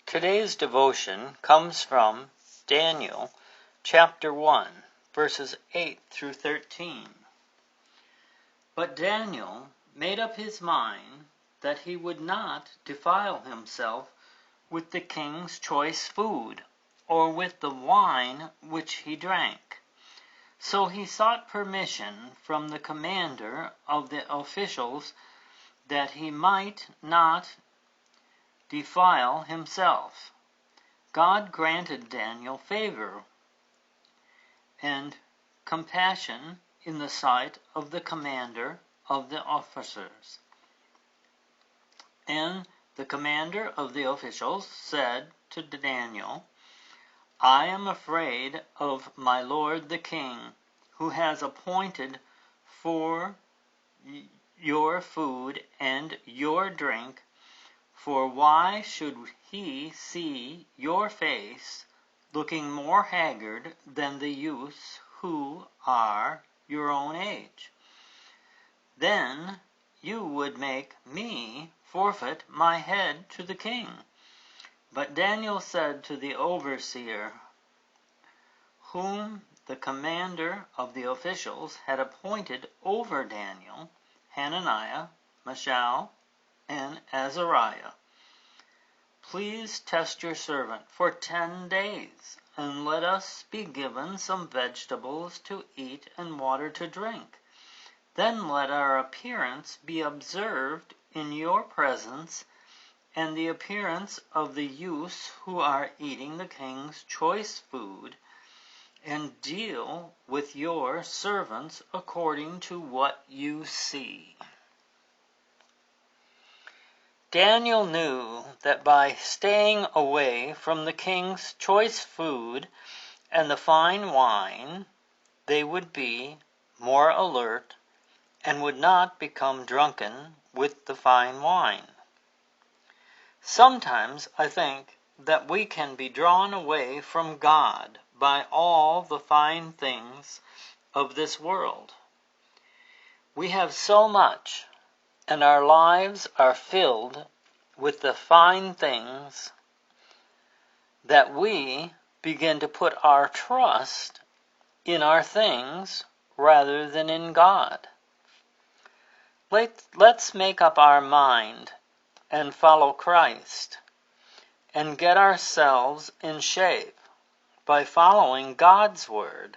Today's devotion comes from Daniel chapter 1, verses 8 through 13. But Daniel made up his mind that he would not defile himself with the king's choice food, or with the wine which he drank. So he sought permission from the commander of the officials that he might not defile himself. God granted Daniel favor and compassion in the sight of the commander of the officers. And the commander of the officials said to Daniel, "I am afraid of my lord the king, who has appointed for your food and your drink. For why should he see your face looking more haggard than the youths who are your own age? Then you would make me forfeit my head to the king." But Daniel said to the overseer, whom the commander of the officials had appointed over Daniel, Hananiah, Mishael, and Azariah, "Please test your servant for 10 days, and let us be given some vegetables to eat and water to drink. Then let our appearance be observed in your presence, and the appearance of the youths who are eating the king's choice food, and deal with your servants according to what you see." Daniel knew that by staying away from the king's choice food and the fine wine, they would be more alert and would not become drunken with the fine wine. Sometimes I think that we can be drawn away from God by all the fine things of this world. We have so much, and our lives are filled with the fine things, that we begin to put our trust in our things rather than in God. Let's make up our mind and follow Christ and get ourselves in shape by following God's word,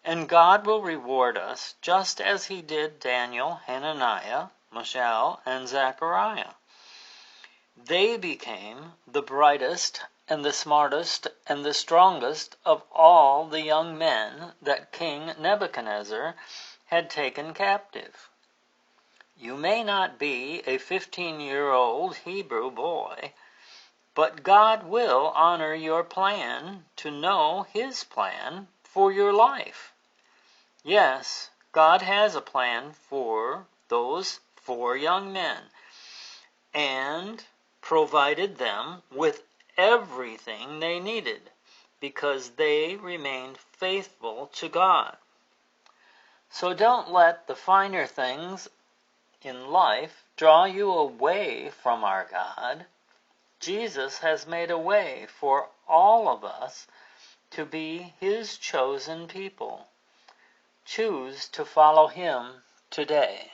and God will reward us just as he did Daniel, Hananiah, Mishael, and Zechariah. They became the brightest and the smartest and the strongest of all the young men that King Nebuchadnezzar had taken captive. You may not be a 15-year-old Hebrew boy, but God will honor your plan to know his plan for your life. Yes, God has a plan for those 4 young men, and provided them with everything they needed because they remained faithful to God. So don't let the finer things in life draw you away from our God. Jesus has made a way for all of us to be his chosen people. Choose to follow him today.